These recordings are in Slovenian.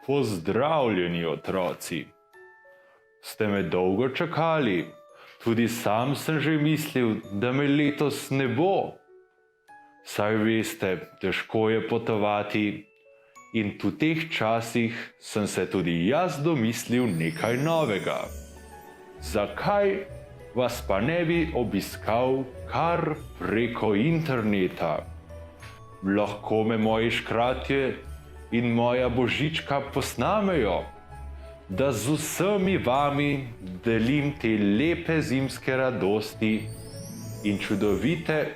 Pozdravljeni, otroci. Ste me dolgo čakali? Tudi sam sem že mislil, da me letos ne bo. Saj veste, težko je potovati in v teh časih sem se tudi jaz domislil nekaj novega. Zakaj vas pa ne bi obiskal kar preko interneta? Lahko me moji škratje in moja božička posnamejo, da z vsemi vami delim te lepe zimske radosti in čudovite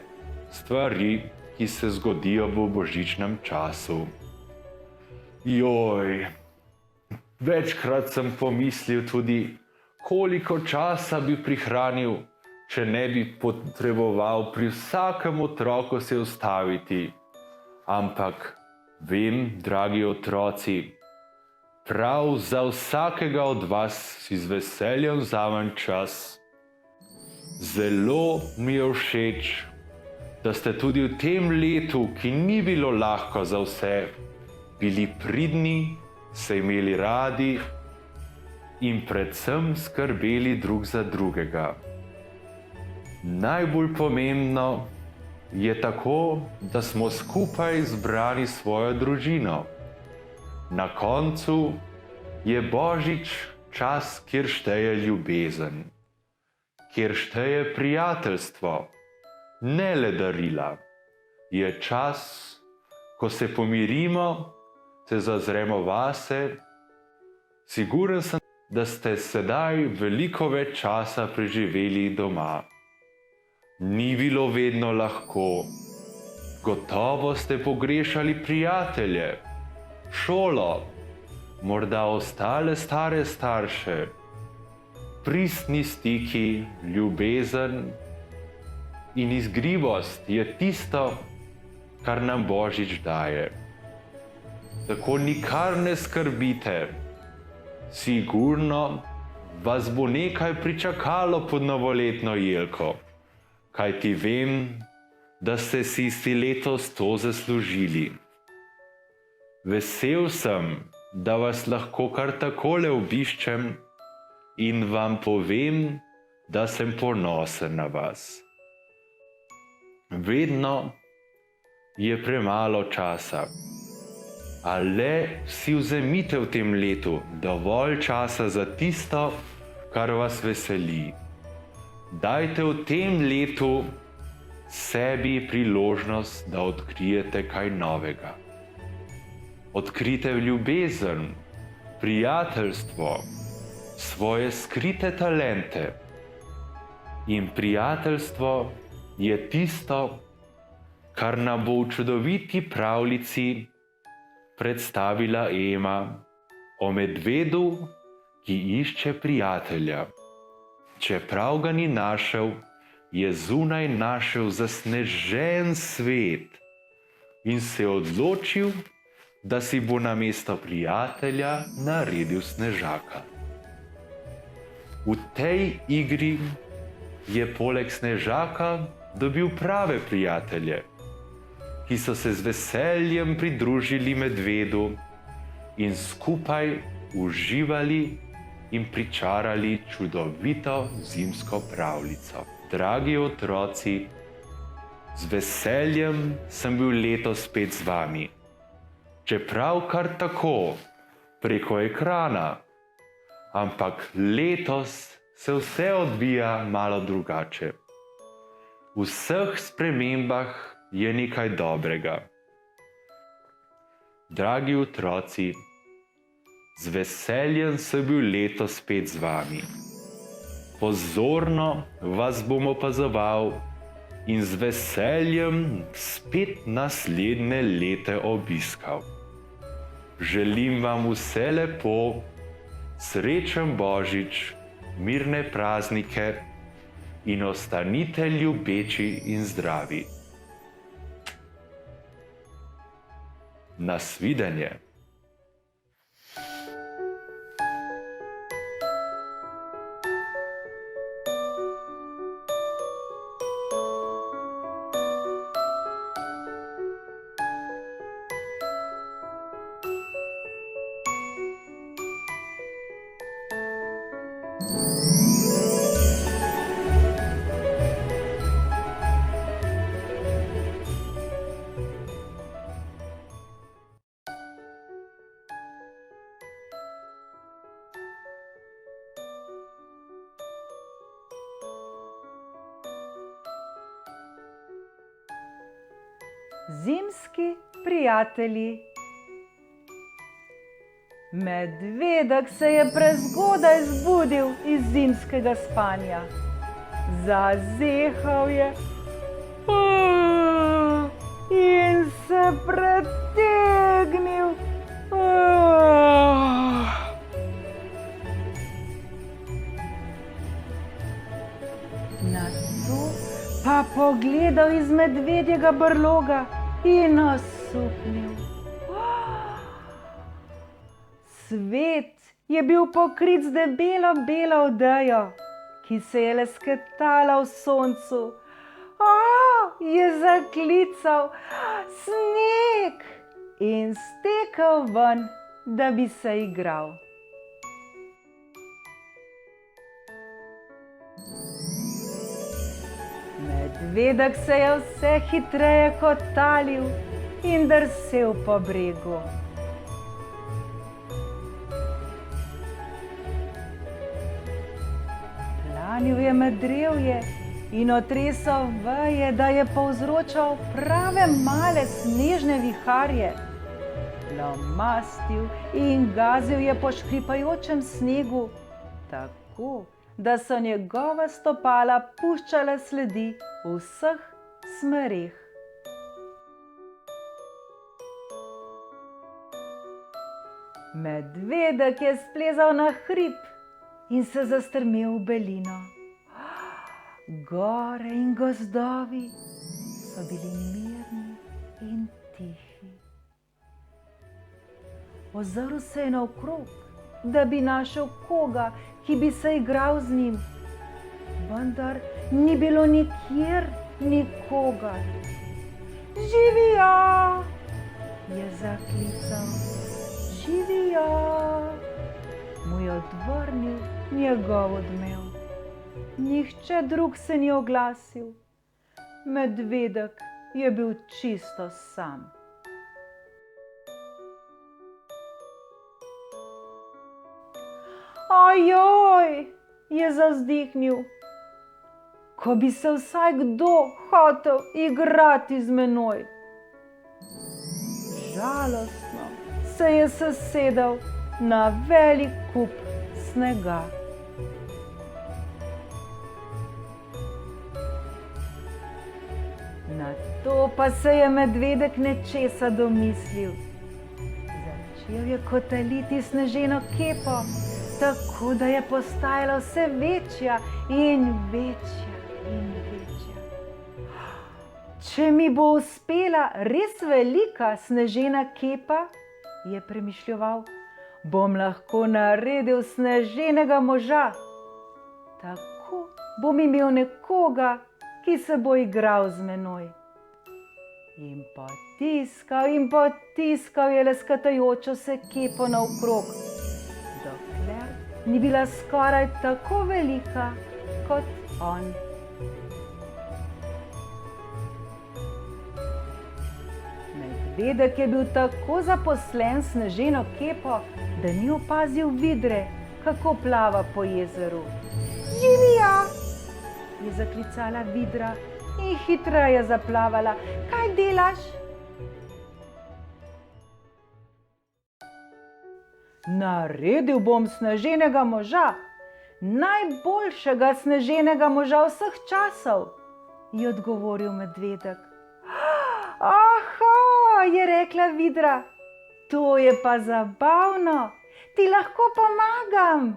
stvari, ki se zgodijo v božičnem času. Večkrat sem pomislil tudi, koliko časa bi prihranil, če ne bi potreboval pri vsakem otroku se ustaviti. Ampak vem, dragi otroci, prav za vsakega od vas si z veseljem vzamem čas. Zelo mi je všeč, da ste tudi v tem letu, ki ni bilo lahko za vse, bili pridni, se imeli radi in predvsem skrbeli drug za drugega. Najbolj pomembno je tako, da smo skupaj zbrali svojo družino. Na koncu je Božič čas, kjer šteje ljubezen, kjer šteje prijateljstvo, ne le darila. Je čas, ko se pomirimo, se zazremo vase. Siguren sem, da ste sedaj veliko več časa preživeli doma. Ni bilo vedno lahko. Gotovo ste pogrešali prijatelje, šolo, morda ostale stare starše. Pristni stiki, ljubezen in izgrivost je tisto, kar nam Božič daje. Tako nikar ne skrbite. Sigurno vas bo nekaj pričakalo pod novoletno jelko. Kajti vem, da ste si letos to zaslužili. Vesel sem, da vas lahko kar takole obiščem in vam povem, da sem ponosen na vas. Vedno je premalo časa, a le si vzemite v tem letu dovolj časa za tisto, kar vas veseli. Dajte v tem letu sebi priložnost, da odkrijete kaj novega. Odkrijte ljubezen, prijateljstvo, svoje skrite talente. In prijateljstvo je tisto, kar nam bo v čudoviti pravljici predstavila Ema o medvedu, ki išče prijatelja. Čeprav ga ni našel, je zunaj našel zasnežen svet in se odločil, da si bo namesto prijatelja naredil snežaka. V tej igri je poleg snežaka dobil prave prijatelje, ki so se z veseljem pridružili medvedu in skupaj uživali in pričarali čudovito zimsko pravljico. Dragi otroci, z veseljem sem bil letos spet z vami. Čeprav kar tako, preko ekrana, ampak letos se vse odvija malo drugače. V vseh spremembah je nekaj dobrega. Dragi otroci, z veseljem sem bil letos spet z vami. Pozorno vas bom opazoval in z veseljem spet naslednje leto obiskal. Želim vam vse lepo, srečen Božič, mirne praznike in ostanite ljubeči in zdravi. Nasvidenje. Zimski prijatelji. Medvedek se je prezgodaj zbudil iz zimskega spanja. Zazehal je in se pretegnil. Nato pa pogledal iz medvedjega brloga in osupnil. Svet je bil pokrit z debelo belo odejo, ki se je lesketala v soncu. Je zaklical sneg in stekel ven, da bi se igral. Medvedek se je vse hitreje kotalil in drsel po bregu. Planil je med drevje in otresal veje, da je povzročal prave male snežne viharje. Lomastil in gazil je po škripajočem snegu, tako da so njegova stopala puščala sledi v vseh smereh. Medvedek je splezal na hrib in se zastrmel v belino. Gore in gozdovi so bili mirni in tihi. Ozrl se je naokrog, da bi našel koga, ki bi se igral z njim, vendar ni bilo nikjer nikogar. Živijo, je zaklical. Živijo, mu je odvrnil njegov odmev. Nihče drug se ni oglasil. Medvedek je bil čisto sam. Ajoj, je zavzdihnil. Ko bi se vsaj kdo hotel igrati z menoj. Žalostno se je sesedel na velik kup snega. Nato pa se je medvedek nečesa domislil. Začel je kotaliti sneženo kepo, tako da je postajala vse večja in večja in večja. Če mi bo uspela res velika snežena kepa, je premišljeval, bom lahko naredil sneženega moža. Tako bom imel nekoga, ki se bo igral z menoj. In potiskal je leskatajočo se kepo naokrog, dokler ni bila skoraj tako velika kot on. Medvedek je bil tako zaposlen s sneženo kepo, da ni opazil vidre, kako plava po jezeru. Živijo, je zaklicala vidra in hitreje zaplavala. Kaj delaš? Naredil bom sneženega moža, najboljšega sneženega moža vseh časov, je odgovoril medvedek. Aha, je rekla vidra, to je pa zabavno, ti lahko pomagam.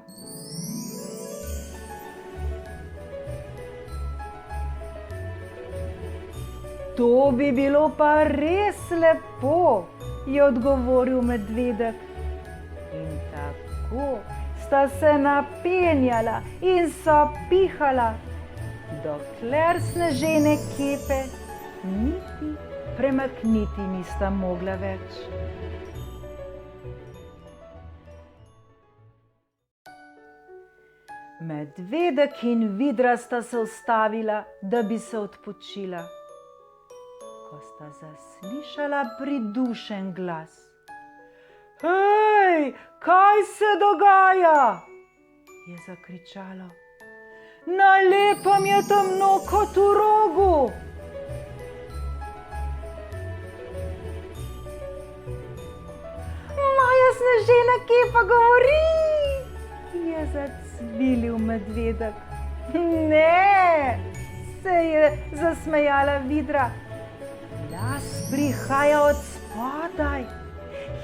To bi bilo pa res lepo, je odgovoril medvedek. In tako sta se napenjala in so pihala, dokler snežene kepe niti premakniti nista mogla več. Medvedek in vidra sta se ustavila, da bi se odpočila. Ko sta zaslišala pridušen glas. Hej, kaj se dogaja? Je zakričalo. Na lepem je temno kot v rogu. snežena kepa govori, je zacvilil medvedek. Ne, se je zasmejala vidra. Glas prihaja od spodaj.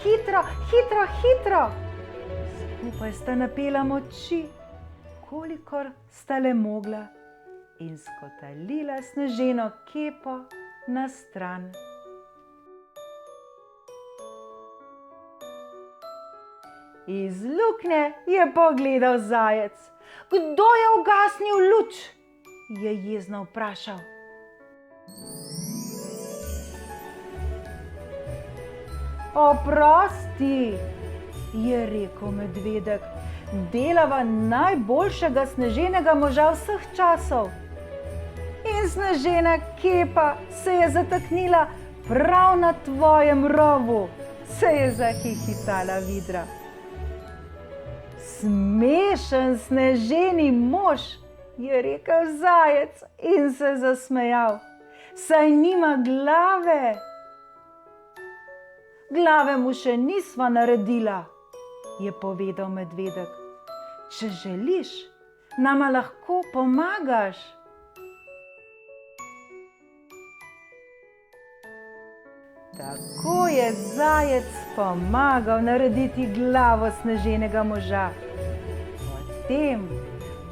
Hitro, hitro, hitro. Skupaj sta napela moči, kolikor sta le mogla, in skotalila sneženo kepo na stran. Iz luknje je pogledal zajec. Kdo je ugasnil luč? Je jezno vprašal. Oprosti, je rekel medvedek, delava najboljšega sneženega moža vseh časov. In snežena kepa se je zataknila prav na tvojem rovu, se je zahihitala vidra. Smešen sneženi mož, je rekel zajec in se zasmejal. Saj nima glave. Glave mu še nisva naredila, je povedal medvedek. Če želiš, nama lahko pomagaš. Tako je zajec pomagal narediti glavo sneženega moža. Potem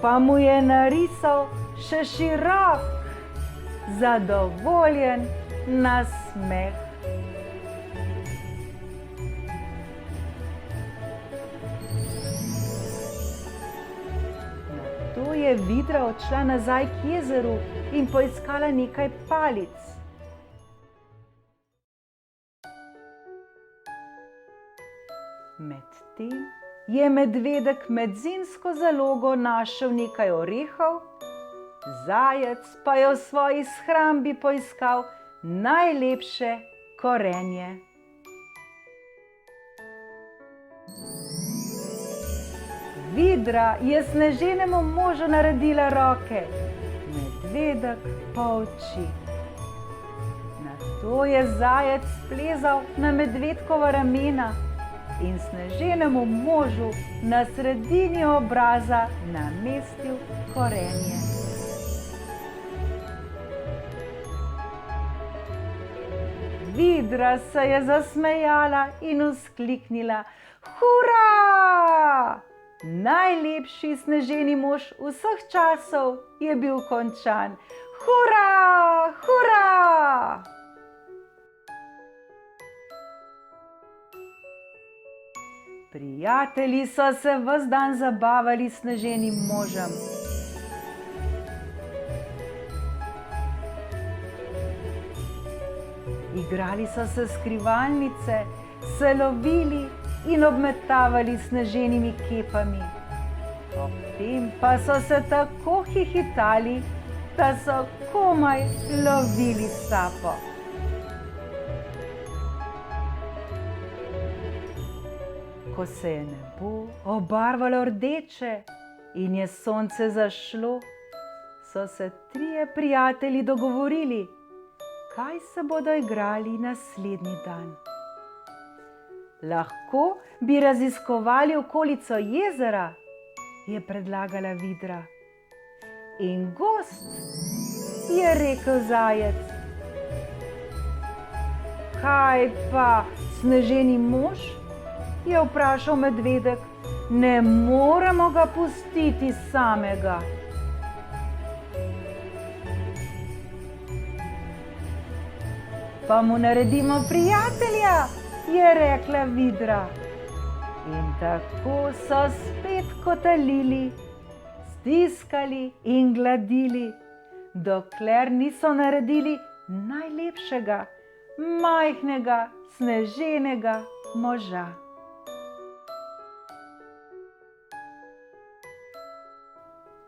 pa mu je narisal še širok, zadovoljen nasmeh. Nato je vidra odšla nazaj k jezeru in poiskala nekaj palic. Medtem je medvedek med zimsko zalogo našel nekaj orehov, zajec pa je v svoji shrambi poiskal najlepše korenje. Vidra je sneženemu možu naredila roke, medvedek pa oči. Nato je zajec splezal na medvedkova ramena in sneženemu možu na sredini obraza namestil korenje. Vidra se je zasmejala in vzkliknila: Hura! Najlepši sneženi mož vseh časov je bil končan. Hura! Hura! Prijatelji so se ves dan zabavali s sneženim možem. Igrali so se skrivalnice, se lovili in obmetavali s sneženimi kepami. Ob tem pa so se tako hihitali, da so komaj lovili sapo. Ko se je nebo obarvalo rdeče in je sonce zašlo, so se trije prijatelji dogovorili, kaj se bodo igrali naslednji dan. Lahko bi raziskovali okolico jezera, je predlagala vidra. In gozd, je rekel zajec. Kaj pa sneženi mož? Je vprašal medvedek. Ne moremo ga pustiti samega. Pa mu naredimo prijatelja, je rekla vidra. In tako so spet kotalili, stiskali in gladili, dokler niso naredili najlepšega, majhnega, sneženega moža.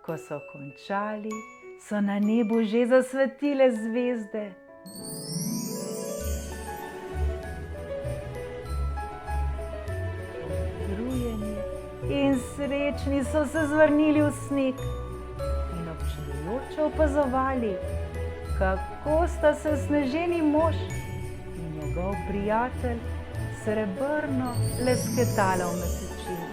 Ko so končali, so na nebu že zasvetile zvezde. Utrujeni in srečni so se zvrnili v sneg in občudujoče opazovali, kako sta se sneženi mož in njegov prijatelj srebrno lesketalo v mesečini.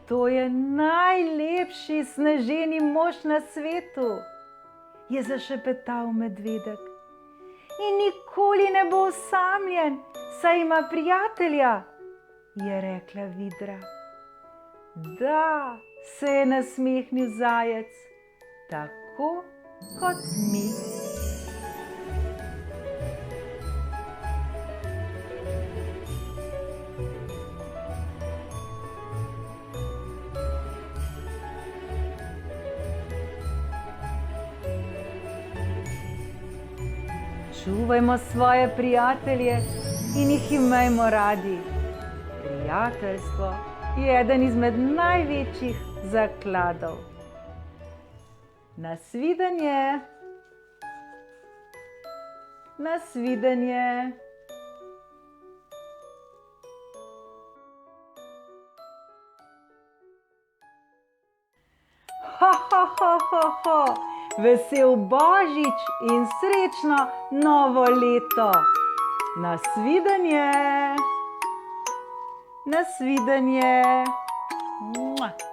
To je najlepši sneženi mož na svetu, je zašepetal medvedek. In nikoli ne bo osamljen, saj ima prijatelja, je rekla vidra. Da, se je nasmehnil zajec, tako kot mi. Čuvajmo svoje prijatelje in jih imejmo radi. Prijateljstvo je eden izmed največjih zakladov. Nasvidenje. Nasvidenje. Ho, ho, ho, ho, ho. Vesel Božič in srečno novo leto. Nasvidenje. Nasvidenje. Mua.